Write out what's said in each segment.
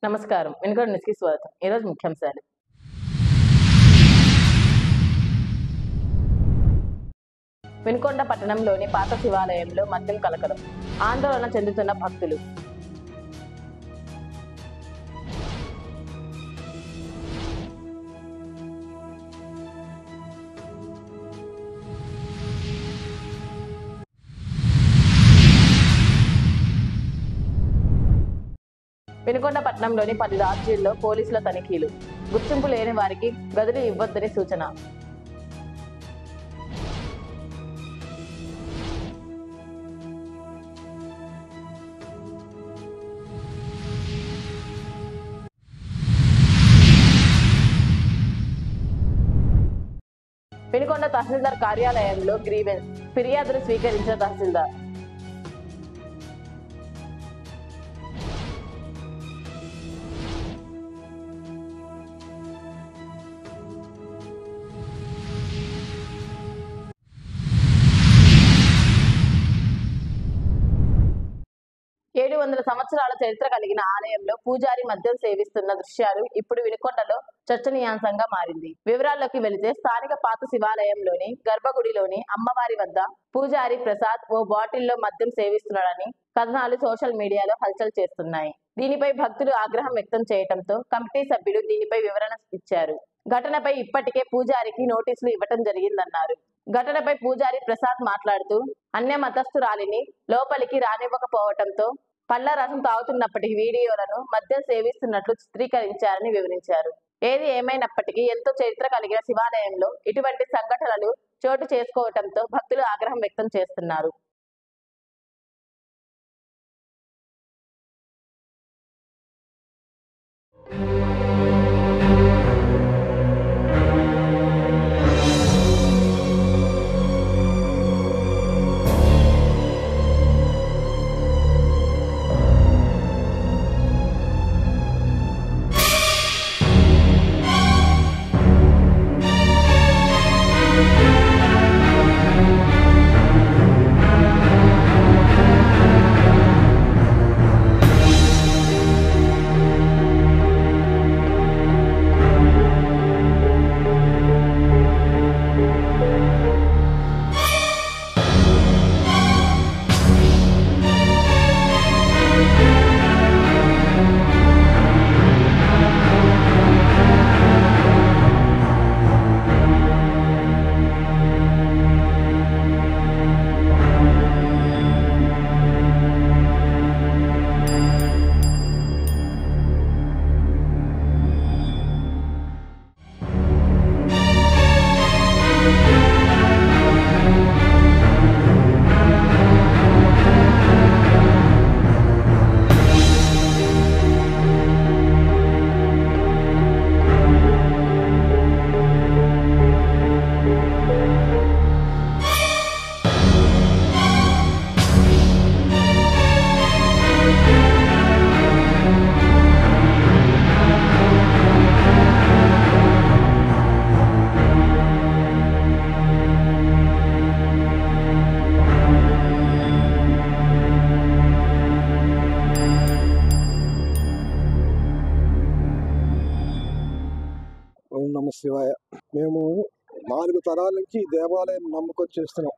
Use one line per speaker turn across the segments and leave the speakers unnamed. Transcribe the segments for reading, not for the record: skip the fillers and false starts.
నమస్కారం. వెనుగొండ న్యూస్‌కి స్వాగతం. ఈరోజు ముఖ్యాంశాలు. వినుకొండ పట్టణంలోని పాత శివాలయంలో మద్యం కలకలం. ఆందోళన చెందుతున్న భక్తులు. వినుకొండ పట్టణంలోని 10 లాడ్జీల్లో పోలీసుల తనిఖీలు. గుర్తింపు లేని వారికి గదులు ఇవ్వొద్దని సూచన. వినుకొండ తహసీల్దార్ కార్యాలయంలో గ్రీవెన్స్ ఫిర్యాదులు స్వీకరించిన తహసీల్దార్. ఏడు వందల సంవత్సరాల చరిత్ర కలిగిన ఆలయంలో పూజారి మద్యం సేవిస్తున్న దృశ్యాలు ఇప్పుడు వినుకొండలో చర్చనీయాంశంగా మారింది. వివరాల్లోకి వెళితే స్థానిక పాత శివాలయంలోని గర్భగుడిలోని అమ్మవారి వద్ద పూజారి ప్రసాద్ ఓ బాటిల్లో మద్యం సేవిస్తున్నాడని కథనాలు సోషల్ మీడియాలో హల్చల్ చేస్తున్నాయి. దీనిపై భక్తులు ఆగ్రహం వ్యక్తం చేయడంతో కమిటీ సభ్యులు దీనిపై వివరణ ఇచ్చారు. ఘటనపై ఇప్పటికే పూజారికి నోటీసులు ఇవ్వటం జరిగిందన్నారు. ఘటనపై పూజారి ప్రసాద్ మాట్లాడుతూ అన్య మతస్థురాలిని లోపలికి రానివ్వకపోవటంతో పళ్ళ రసం తాగుతున్నప్పటి వీడియోలను మద్యం సేవిస్తున్నట్లు చిత్రీకరించారని వివరించారు. ఏది ఏమైనప్పటికీ ఎంతో చరిత్ర కలిగిన శివాలయంలో ఇటువంటి సంఘటనలు చోటు చేసుకోవటంతో భక్తులు ఆగ్రహం వ్యక్తం చేస్తున్నారు.
ఓం నమ శివాయ. మేము 4 తరాల నుంచి ఈ దేవాలయం నమ్ముకొని చేస్తున్నాం.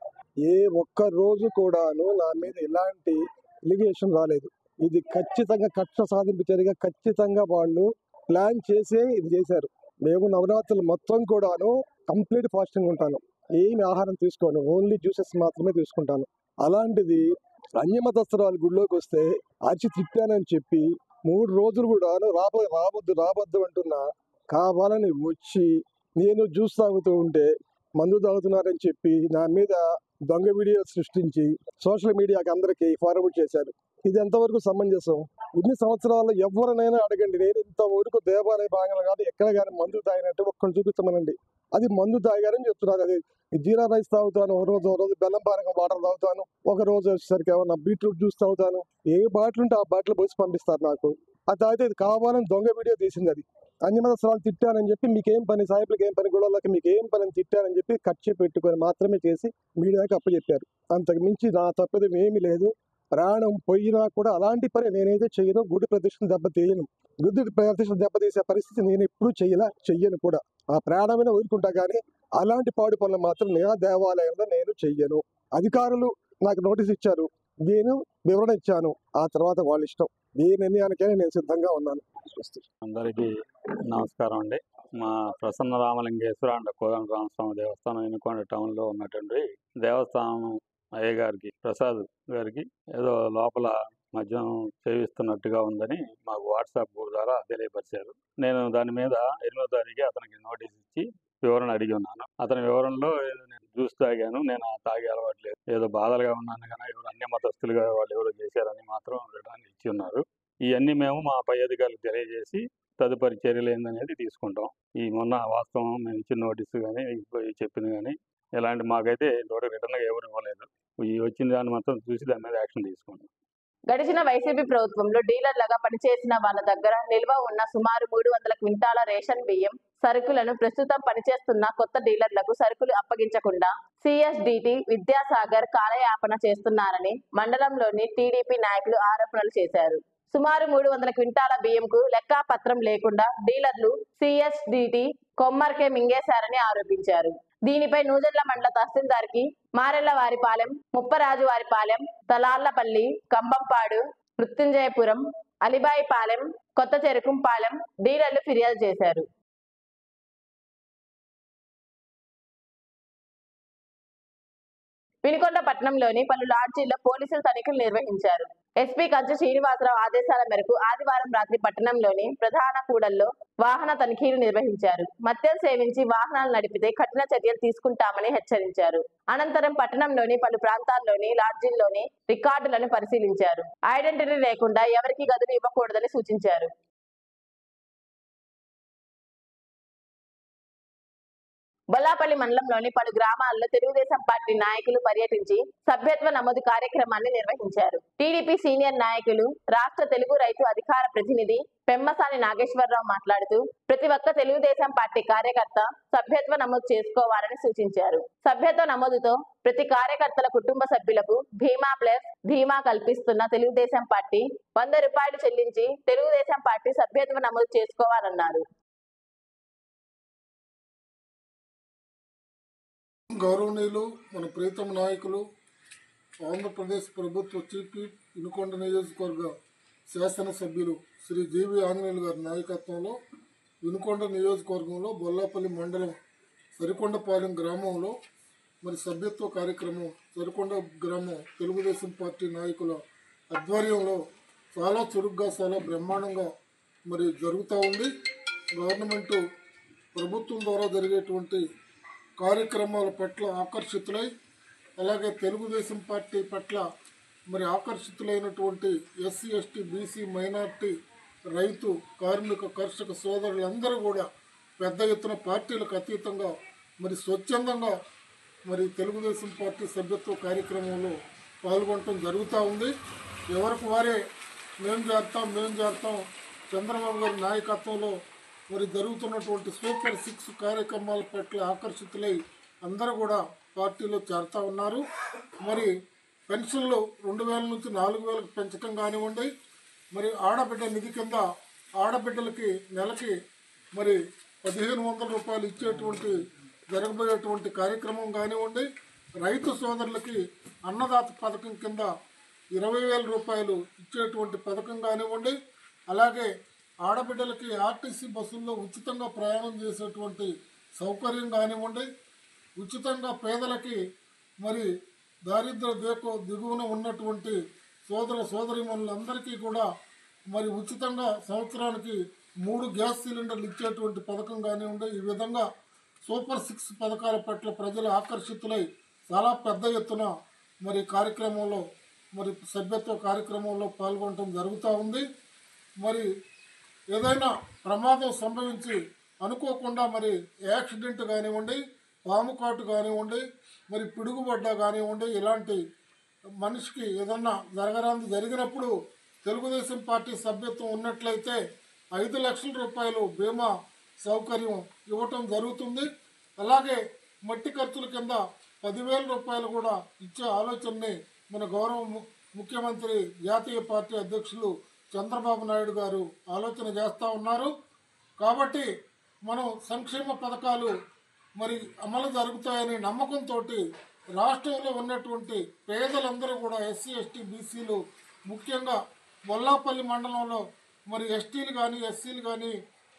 ఏ ఒక్క రోజు కూడాను నా మీద ఎలాంటి ఎలిగేషన్ రాలేదు. ఇది ఖచ్చితంగా కక్ష సాధింపు చర్యగా ఖచ్చితంగా వాళ్ళు ప్లాన్ చేసే ఇది చేశారు. మేము నవరాత్రులు మొత్తం కూడాను కంప్లీట్ ఫాస్టింగ్ ఉంటాను. ఏమి ఆహారం తీసుకోను, ఓన్లీ జ్యూసెస్ మాత్రమే తీసుకుంటాను. అలాంటిది అన్యమతస్థురాలు గుడిలోకి వస్తే అరిచి తిట్టానని చెప్పి 3 రోజులు కూడాను రావద్దు అంటున్నా కావాలని వచ్చి నేను జ్యూస్ తాగుతూ ఉంటే మందు తాగుతున్నారని చెప్పి నా మీద దొంగ వీడియో సృష్టించి సోషల్ మీడియాకి అందరికీ ఫార్వర్డ్ చేశారు. ఇది ఎంతవరకు సమంజసం? ఇన్ని సంవత్సరాల్లో ఎవరినైనా అడగండి, నేను ఇంతవరకు దేవాలయ భాగంలో కానీ ఎక్కడ కానీ మందు తాగినట్టు ఒక్కరు చూపించమనండి. అది మందు తాగారని చెప్తున్నారు. అది జీరా రైస్ తాగుతాను, ఒక రోజు బెల్లం పానకం వాటర్ తాగుతాను, ఒక రోజు వచ్చేసరికి ఏమన్నా బీట్రూట్ జ్యూస్ తాగుతాను. ఏ బాటిల్ ఉంటే ఆ బాటిల్ పోసి పంపిస్తారు నాకు. అది తాగితే ఇది కావాలని దొంగ వీడియో తీసింది. అది అన్యమతస్థురాలు తిట్టానని చెప్పి మీకేం పని, సాయిపులకి ఏం పని, గొడవలకి మీకేం పని అని తిట్టానని చెప్పి కక్ష పెట్టుకొని మాత్రమే చేసి మీడియాకి అప్పచెప్పారు. అంతకు మించి నా తప్పదు ఏమీ లేదు. ప్రాణం పోయినా కూడా అలాంటి పని నేనైతే చేయను. గుడి ప్రతిష్టను దెబ్బతీయను. గుడి ప్రతిష్టను దెబ్బతీసే పరిస్థితి నేను ఎప్పుడూ చెయ్యను కూడా. ఆ ప్రాణమైన వదులుకుంటా కానీ అలాంటి పాడు పనులు మాత్రం నేను దేవాలయంలో నేను చెయ్యను. అధికారులు నాకు నోటీస్ ఇచ్చారు, నేను వివరణ ఇచ్చాను. ఆ తర్వాత వాళ్ళ ఇష్టం. ఏ నిర్ణయానికైనా నేను సిద్ధంగా ఉన్నాను.
అందరికీ నమస్కారం అండి. మా ప్రసన్న రామలింగేశ్వర అండ్ కోదండరామస్వామి దేవస్థానం వినుకొండ టౌన్లో ఉన్నటువంటి దేవస్థానం అయ్య గారికి, ప్రసాద్ గారికి ఏదో లోపల మద్యం సేవిస్తున్నట్టుగా ఉందని మాకు వాట్సాప్ ద్వారా తెలియపరిచారు. నేను దాని మీద 8వ తారీఖు అతనికి నోటీస్ ఇచ్చి వివరణ అడిగి ఉన్నాను. అతని వివరణలో నేను జ్యూస్ తాగాను, నేను తాగే అలవాటు లేదు, ఏదో బాధలుగా ఉన్నాను కానీ ఎవరు అన్య మతస్థులుగా వాళ్ళు ఎవరో చేశారని మాత్రం రిటర్న్ ఇచ్చి ఉన్నారు. ఇవన్నీ మేము మా పై అధికారులకు తెలియజేసి తదుపరి చర్యలు ఏందనేది తీసుకుంటాం. ఈ మొన్న వాస్తవం మేము ఇచ్చిన నోటీసు కానీ చెప్పింది కానీ ఎలాంటి మాకైతే ఇంతవరకు రిటర్న్గా ఎవరు ఇవ్వలేదు. ఈ వచ్చిన దాన్ని మాత్రం చూసి దాని మీద యాక్షన్ తీసుకుంటాం.
గడిచిన వైసీపీ ప్రభుత్వంలో డీలర్లుగా పనిచేసిన వాళ్ళ దగ్గర నిల్వ ఉన్న సుమారు 300 క్వింటాల రేషన్ బియ్యం సరుకులను ప్రస్తుతం పనిచేస్తున్న కొత్త డీలర్లకు సరుకులు అప్పగించకుండా సిఎస్డిటి విద్యాసాగర్ కాలయాపన చేస్తున్నారని మండలంలోని టీడీపీ నాయకులు ఆరోపణలు చేశారు. సుమారు 300 క్వింటాల బియ్యంకు లెక్కాపత్రం లేకుండా డీలర్లు సిఎస్డిటి కొమ్మర్కే మింగేశారని ఆరోపించారు. దీనిపై నూజెండ్ల మండల తహసీల్దార్కి మారెళ్లవారిపాలెం, ముప్పరాజువారిపాలెం, తలాళ్లపల్లి, కంబంపాడు, మృత్యుంజయపురం, అలిబాయిపాలెం, కొత్త చెరుకుంపాలెం డీలర్లు ఫిర్యాదు చేశారు. వినుకొండ పట్టణంలోని పలు లాడ్జీల్లో పోలీసులు తనిఖీలు నిర్వహించారు. ఎస్పీ కంచు శ్రీనివాసరావు ఆదేశాల మేరకు ఆదివారం రాత్రి పట్టణంలోని ప్రధాన కూడల్లో వాహన తనిఖీలు నిర్వహించారు. మద్యం సేవించి వాహనాలు నడిపితే కఠిన చర్యలు తీసుకుంటామని హెచ్చరించారు. అనంతరం పట్టణంలోని పలు ప్రాంతాల్లోని లాడ్జీల్లోని రికార్డులను పరిశీలించారు. ఐడెంటిటీ లేకుండా ఎవరికి గదులు ఇవ్వకూడదని సూచించారు. బొల్లాపల్లి మండలంలోని పలు గ్రామాల్లో తెలుగుదేశం పార్టీ నాయకులు పర్యటించి సభ్యత్వ నమోదు కార్యక్రమాన్ని నిర్వహించారు. టీడీపీ సీనియర్ నాయకులు, రాష్ట్ర తెలుగు రైతు అధికార ప్రతినిధి పెమ్మసాని నాగేశ్వరరావు మాట్లాడుతూ ప్రతి ఒక్క తెలుగుదేశం పార్టీ కార్యకర్త సభ్యత్వ నమోదు చేసుకోవాలని సూచించారు. సభ్యత్వ నమోదుతో ప్రతి కార్యకర్తల కుటుంబ సభ్యులకు బీమా ప్లస్ ధీమా కల్పిస్తున్న తెలుగుదేశం పార్టీ 100 రూపాయలు చెల్లించి తెలుగుదేశం పార్టీ సభ్యత్వ నమోదు చేసుకోవాలన్నారు.
గౌరవనీయులు, మన ప్రీతమ నాయకులు, ఆంధ్రప్రదేశ్ ప్రభుత్వ చీఫ్ విప్, వినుకొండ నియోజకవర్గ శాసనసభ్యులు శ్రీ జీవి ఆంజనేయులు గారి నాయకత్వంలో వినుకొండ నియోజకవర్గంలో బొల్లాపల్లి మండలం సరికొండపాలెం గ్రామంలో మరి సభ్యత్వ కార్యక్రమం సరికొండ గ్రామం తెలుగుదేశం పార్టీ నాయకుల ఆధ్వర్యంలో చాలా చురుగ్గా, చాలా బ్రహ్మాండంగా మరి జరుగుతూ ఉంది. గవర్నమెంటు ప్రభుత్వం ద్వారా జరిగేటువంటి కార్యక్రమాల పట్ల ఆకర్షితులై, అలాగే తెలుగుదేశం పార్టీ పట్ల మరి ఆకర్షితులైనటువంటి ఎస్సీ, ఎస్టీ, బీసీ, మైనార్టీ, రైతు, కార్మిక, కర్షక సోదరులందరూ కూడా పెద్ద ఎత్తున పార్టీలకు అతీతంగా మరి స్వచ్ఛందంగా మరి తెలుగుదేశం పార్టీ సభ్యత్వ కార్యక్రమంలో పాల్గొనడం జరుగుతూ ఉంది. ఎవరికి వారే మేము చేస్తాం చంద్రబాబు గారి నాయకత్వంలో మరి జరుగుతున్నటువంటి సూపర్ 6 కార్యక్రమాల పట్ల ఆకర్షితులై అందరూ కూడా పార్టీలో చేరుతూ ఉన్నారు. మరి పెన్షన్లు 2000 నుంచి 4000కు పెంచడం కానివ్వండి, మరి ఆడబిడ్డ నిధి కింద ఆడబిడ్డలకి నెలకి మరి 1500 రూపాయలు ఇచ్చేటువంటి జరగబోయేటువంటి కార్యక్రమం కానివ్వండి, రైతు సోదరులకి అన్నదాత పథకం కింద 20,000 రూపాయలు ఇచ్చేటువంటి పథకం కానివ్వండి, అలాగే ఆడబిడ్డలకి ఆర్టీసీ బస్సుల్లో ఉచితంగా ప్రయాణం చేసేటువంటి సౌకర్యం కానివ్వండి, ఉచితంగా పేదలకి మరి దారిద్ర్య దిగువన ఉన్నటువంటి సోదరీమణులందరికీ కూడా మరి ఉచితంగా సంవత్సరానికి 3 గ్యాస్ సిలిండర్లు ఇచ్చేటువంటి పథకం కానివ్వండి, ఈ విధంగా సూపర్ 6 పథకాల పట్ల ప్రజలు ఆకర్షితులై చాలా పెద్ద ఎత్తున మరి కార్యక్రమంలో మరి సభ్యత్వ కార్యక్రమంలో పాల్గొనడం జరుగుతూ ఉంది. మరి ఏదైనా ప్రమాదం సంభవించి అనుకోకుండా మరి యాక్సిడెంట్ కానివ్వండి, పాము కాటు కానివ్వండి, మరి పిడుగుబడ్డ కానివ్వండి, ఇలాంటి మనిషికి ఏదన్నా జరిగినప్పుడు తెలుగుదేశం పార్టీ సభ్యత్వం ఉన్నట్లయితే 5 లక్షల రూపాయలు బీమా సౌకర్యం ఇవ్వటం జరుగుతుంది. అలాగే మట్టి ఖర్చుల కింద 10,000 రూపాయలు కూడా ఇచ్చే ఆలోచనని మన గౌరవ ముఖ్యమంత్రి జాతీయ పార్టీ అధ్యక్షులు చంద్రబాబు నాయుడు గారు ఆలోచన చేస్తూ ఉన్నారు. కాబట్టి మనం సంక్షేమ పథకాలు మరి అమలు జరుగుతాయనే నమ్మకంతో రాష్ట్రంలో ఉన్నటువంటి పేదలందరూ కూడా ఎస్సీ ఎస్టీ బీసీలు ముఖ్యంగా బొల్లాపల్లి మండలంలో మరి ఎస్టీలు కానీ ఎస్సీలు కానీ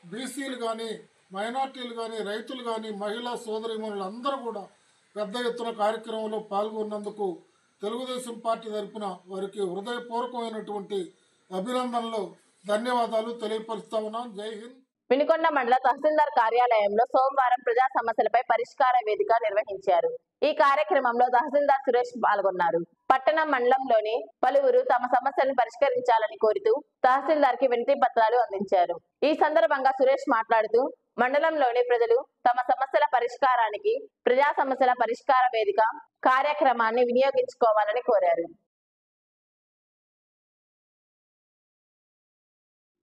బీసీలు కానీ మైనార్టీలు కానీ రైతులు కానీ మహిళా సోదరీమణులు అందరూ కూడా పెద్ద ఎత్తున కార్యక్రమంలో పాల్గొన్నందుకు తెలుగుదేశం పార్టీ తరఫున వారికి హృదయపూర్వకమైనటువంటి అభినందనలు ధన్యవాదాలు తెలియపరుస్తా ఉన్నాం. జై హింద్.
వినుకొండ మండల తహసీల్దార్ కార్యాలయంలో సోమవారం ప్రజా సమస్యలపై పరిష్కార వేదిక నిర్వహించారు. ఈ కార్యక్రమంలో తహసీల్దార్ సురేష్ పాల్గొన్నారు. పట్టణం మండలంలోని పలువురు తమ సమస్యలను పరిష్కరించాలని కోరుతూ తహసీల్దార్ కి వినతి పత్రాలు అందించారు. ఈ సందర్భంగా సురేష్ మాట్లాడుతూ మండలంలోని ప్రజలు తమ సమస్యల పరిష్కారానికి ప్రజా సమస్యల పరిష్కార వేదిక కార్యక్రమాన్ని వినియోగించుకోవాలని కోరారు.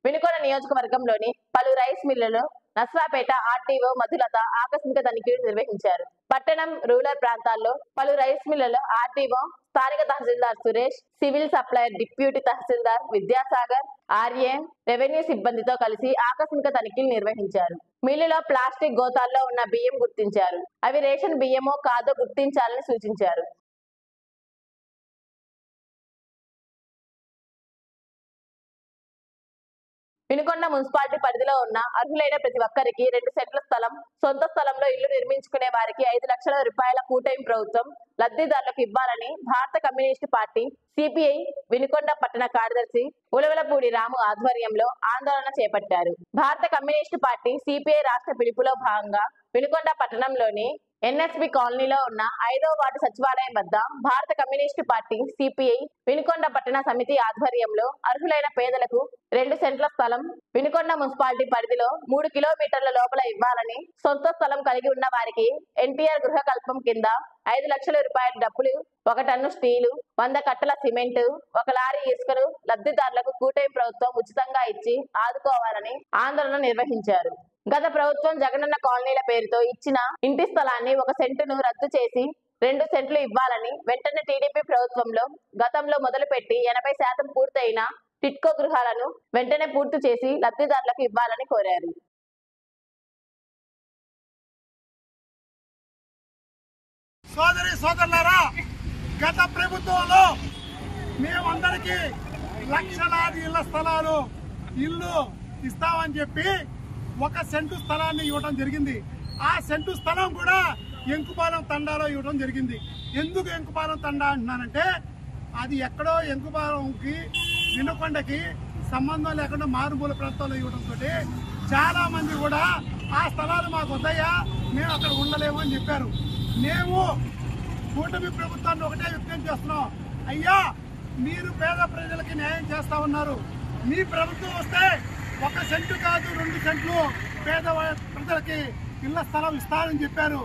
వినుకొండ నియోజకవర్గంలోని పలు రైస్ మిల్లులు నస్రాపేట ఆర్టీఓ మధులత ఆకస్మిక తనిఖీలు నిర్వహించారు. పట్టణం రూరల్ ప్రాంతాల్లో పలు రైస్ మిల్లులు ఆర్టీఓ, స్థానిక తహసీల్దార్ సురేష్, సివిల్ సప్లైర్ డిప్యూటీ తహసీల్దార్ విద్యాసాగర్, ఆర్ఏ, రెవెన్యూ సిబ్బందితో కలిసి ఆకస్మిక తనిఖీలు నిర్వహించారు. మిల్లులో ప్లాస్టిక్ గోతాల్లో ఉన్న బియ్యం గుర్తించారు. అవి రేషన్ బియ్యమో కాదో గుర్తించాలని సూచించారు. వినుకొండ మున్సిపాలిటీ పరిధిలో ఉన్న అర్హులైన ప్రతి ఒక్కరికి 2 సెంట్ల స్థలం, సొంత స్థలంలో ఇల్లు నిర్మించుకునే వారికి 5 లక్షల రూపాయల కూటమి ప్రభుత్వం లబ్ధిదారులకు ఇవ్వాలని భారత కమ్యూనిస్టు పార్టీ సిపిఐ వినుకొండ పట్టణ కార్యదర్శి ఉలవలపూడి రాము ఆధ్వర్యంలో ఆందోళన చేపట్టారు. భారత కమ్యూనిస్టు పార్టీ సిపిఐ రాష్ట్ర పిలుపులో భాగంగా వినుకొండ పట్టణంలోని ఎన్ఎస్బి కాలనీలో ఉన్న 5వ వార్డు సచివాలయం వద్ద భారత కమ్యూనిస్టు పార్టీ సిపిఐ వినుకొండ పట్టణ సమితి ఆధ్వర్యంలో అర్హులైన పేదలకు 2 సెంట్ల స్థలం వినుకొండ మున్సిపాలిటీ పరిధిలో 3 కిలోమీటర్ల లోపల ఇవ్వాలని, సొంత స్థలం కలిగి ఉన్న వారికి ఎన్టీఆర్ గృహకల్పం కింద 5 లక్షల రూపాయల డబ్బులు, 1 టన్ను స్టీలు, 100 కట్టల సిమెంటు, 1 లారీ ఇసుకను లబ్ధిదారులకు కూటమి ప్రభుత్వం ఉచితంగా ఇచ్చి ఆదుకోవాలని ఆందోళన నిర్వహించారు. గత ప్రభుత్వం జగనన్న కాలనీల పేరుతో ఇచ్చిన ఇంటి స్థలాన్ని 1 సెంటును రద్దు చేసి 2 సెంట్లు ఇవ్వాలని, వెంటనే టీడీపీ ప్రభుత్వంలో గతంలో మొదలుపెట్టి 80% పూర్తయిన టిట్కో గృహాలను వెంటనే పూర్తి చేసి లబ్ధిదారులకు ఇవ్వాలని కోరారు.
సోదరి సోదరులారా, గత ప్రభుత్వంలో మేమందరికీ లక్షలాది ఇళ్ల స్థలాలు ఇల్లు ఇస్తామని చెప్పి 1 సెంటు స్థలాన్ని ఇవ్వడం జరిగింది. ఆ సెంటు స్థలం కూడా ఎంకుపాలెం తండాలో ఇవ్వడం జరిగింది. ఎందుకు ఎంకుపాలెం తండా అంటున్నానంటే, అది ఎక్కడో ఎంకుపాలెంకి వినుకొండకి సంబంధం లేకుండా మారుమూల ప్రాంతాల్లో ఇవ్వడంతో చాలా మంది కూడా ఆ స్థలాలు మాకు వద్దయ్యా, మేము అక్కడ ఉండలేము అని చెప్పారు. మేము కూటమి ప్రభుత్వాన్ని ఒకటే విజ్ఞప్తి చేస్తున్నాం, అయ్యా మీరు పేద ప్రజలకి న్యాయం చేస్తా ఉన్నారు, మీ ప్రభుత్వం వస్తే 1 సెంటు కాదు 2 సెంట్లు పేద ప్రజలకి ఇళ్ల స్థలం ఇస్తారని చెప్పారు.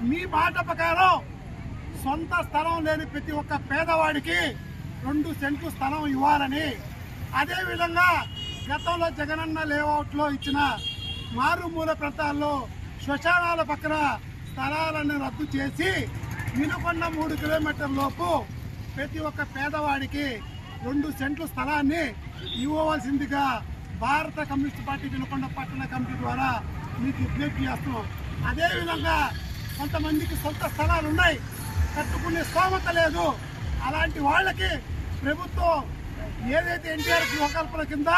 మీ మాట ప్రకారం సొంత స్థలం లేని ప్రతి ఒక్క పేదవాడికి 2 సెంట్లు స్థలం ఇవ్వాలని, అదేవిధంగా గతంలో జగనన్న లేఅవుట్లో ఇచ్చిన మారుమూల ప్రాంతాల్లో శ్మశానాల పక్కన స్థలాలను రద్దు చేసి వినుకొండ 3 కిలోమీటర్ల లోపు ప్రతి ఒక్క పేదవాడికి 2 సెంట్లు స్థలాన్ని ఇవ్వవలసిందిగా భారత కమ్యూనిస్ట్ పార్టీ వినుకొండ పట్టణ కమిటీ ద్వారా మీకు విజ్ఞప్తి చేస్తున్నాం. అదేవిధంగా కొంతమందికి సొంత స్థలాలు ఉన్నాయి, కట్టుకునే స్తోమత లేదు. అలాంటి వాళ్ళకి ప్రభుత్వం ఏదైతే ఎన్టీఆర్ గృహకల్పన కింద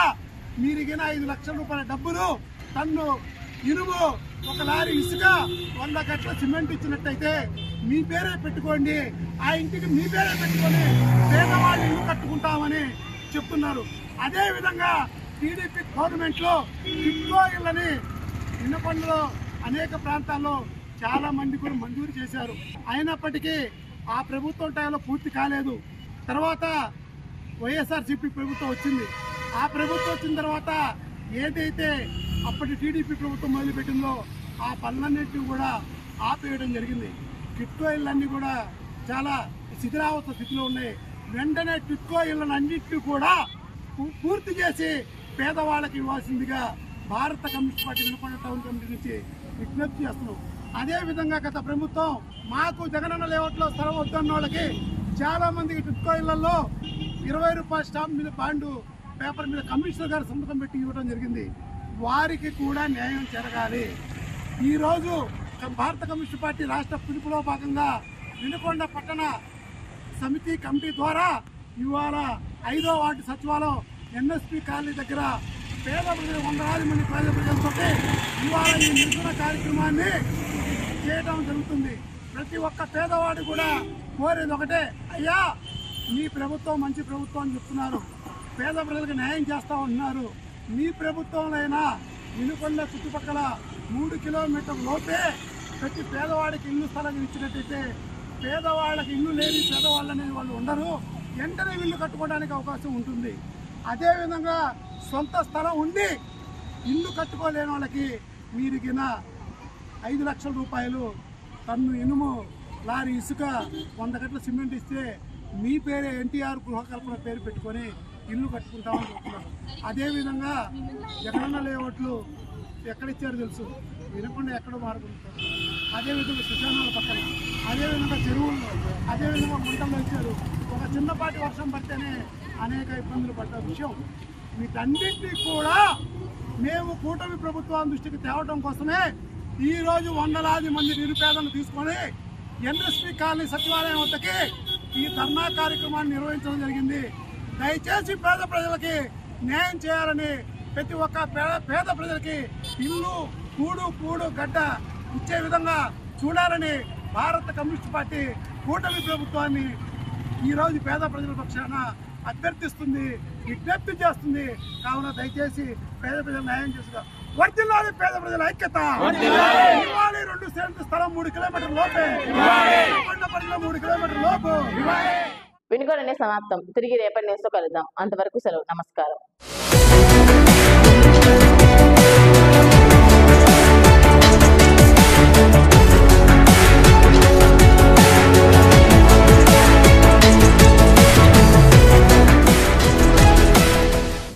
మీరిగిన 5 లక్షల రూపాయల డబ్బులు, టన్ను ఇనుము, 1 లారీ ఇసుక, 100 కట్టల సిమెంట్ ఇచ్చినట్టయితే మీ పేరే పెట్టుకోండి, ఆ ఇంటికి మీ పేరే పెట్టుకొని పేదవాళ్ళు ఇల్లు కట్టుకుంటామని చెప్తున్నారు. అదేవిధంగా టీడీపీ గవర్నమెంట్లో టిట్కో ఇళ్ళని వినుకొండలో అనేక ప్రాంతాల్లో చాలా మంది కూడా మంజూరు చేశారు. అయినప్పటికీ ఆ ప్రభుత్వం టైంలో పూర్తి కాలేదు. తర్వాత వైఎస్ఆర్సీపీ ప్రభుత్వం వచ్చింది. ఆ ప్రభుత్వం వచ్చిన తర్వాత ఏదైతే అప్పటి టీడీపీ ప్రభుత్వం మొదలుపెట్టిందో ఆ పనులన్నింటినీ కూడా ఆపేయడం జరిగింది. టిట్కో ఇళ్ళన్నీ కూడా చాలా శిథిలావస్థ స్థితిలో ఉన్నాయి. వెంటనే టిట్కో ఇళ్ళను అన్నింటినీ కూడా పూర్తి చేసి పేదవాళ్ళకి ఇవ్వాల్సిందిగా భారత communist party Vinukonda town committee నుంచి విజ్ఞప్తి చేస్తున్నాం. అదేవిధంగా గత ప్రభుత్వం మాకు జగనన్న లేఅవుట్లో స్థలం వద్దన్న వాళ్ళకి చాలా మందికి టిట్కో ఇళ్లలో రూపాయల స్టాంప్ మీద బాండు పేపర్ మీద కమిషనర్ గారు సంతకం పెట్టి ఇవ్వడం జరిగింది. వారికి కూడా న్యాయం జరగాలి. ఈరోజు భారత కమ్యూనిస్ట్ పార్టీ రాష్ట్ర పిలుపులో భాగంగా వినుకొండ పట్టణ సమితి కమిటీ ద్వారా ఇవాళ 5వ వార్డు సచివాలయం ఎన్ఎస్పి కాలనీ దగ్గర పేద ప్రజలు 100 మంది పేద ప్రజలతో ఇవాళ ఈ నిరసన కార్యక్రమాన్ని చేయడం జరుగుతుంది. ప్రతి ఒక్క పేదవాడు కూడా కోరేది ఒకటే, అయ్యా మీ ప్రభుత్వం మంచి ప్రభుత్వం అని చెప్తున్నారు, పేద ప్రజలకు న్యాయం చేస్తూ ఉంటున్నారు. మీ ప్రభుత్వంలో వినుకొండ చుట్టుపక్కల 3 కిలోమీటర్ల లోపే ప్రతి పేదవాడికి ఇల్లు స్థలం ఇచ్చినట్టయితే పేదవాళ్ళకి ఇల్లు లేని పేదవాళ్ళు అనేది వాళ్ళు ఉండరు, వెంటనే ఇల్లు కట్టుకోవడానికి అవకాశం ఉంటుంది. అదేవిధంగా సొంత స్థలం ఉండి ఇల్లు కట్టుకోలేని వాళ్ళకి మీరిగిన 5 లక్షల రూపాయలు టన్ను ఇనుము, లారీ ఇసుక, 100 గంటల సిమెంట్ ఇస్తే మీ పేరే ఎన్టీఆర్ గృహకల్పన పేరు పెట్టుకొని ఇల్లు కట్టుకుంటామని చెప్తున్నారు. అదేవిధంగా ఎక్కడన్నా లేఅవుట్లు ఎక్కడిచ్చారో తెలుసు, వినకుండా ఎక్కడో మారుకుంటారు. అదేవిధంగా శ్మశానాల పక్కన, అదేవిధంగా చెరువుల్లో, అదేవిధంగా గుంటల్లో ఇచ్చారు. ఒక చిన్నపాటి వర్షం పడితేనే అనేక ఇబ్బందులు పడ్డ విషయం. వీటన్నింటినీ కూడా మేము కూటమి ప్రభుత్వం దృష్టికి తేవడం కోసమే ఈరోజు 100లాది మంది నిరుపేదలను తీసుకొని ఎన్ఎస్పి కాలనీ సచివాలయం వద్దకి ఈ ధర్నా కార్యక్రమాన్ని నిర్వహించడం జరిగింది. దయచేసి పేద ప్రజలకి న్యాయం చేయాలని, ప్రతి ఒక్క పేద ప్రజలకి ఇల్లు, కూడు గడ్డ ఇచ్చే విధంగా చూడాలని భారత కమ్యూనిస్ట్ పార్టీ కూటమి ప్రభుత్వాన్ని ఈరోజు పేద ప్రజల పక్షాన అభ్యర్థిస్తుంది, విజ్ఞప్తి చేస్తుంది. కావున దయచేసి పేద ప్రజలు న్యాయం చేసుగా వర్ధిల్లాలి, పేద ప్రజల ఐక్యత ఇవ్వాలి. 2 సెంట్లు స్థలం 3 కిలోమీటర్ల లోపే, 3 కిలోమీటర్ల లోపు.
వినుకొండనే సమాప్తం. తిరిగి రేపటి న్యూస్లో కలుద్దాం. అంతవరకు సెలవు. నమస్కారం.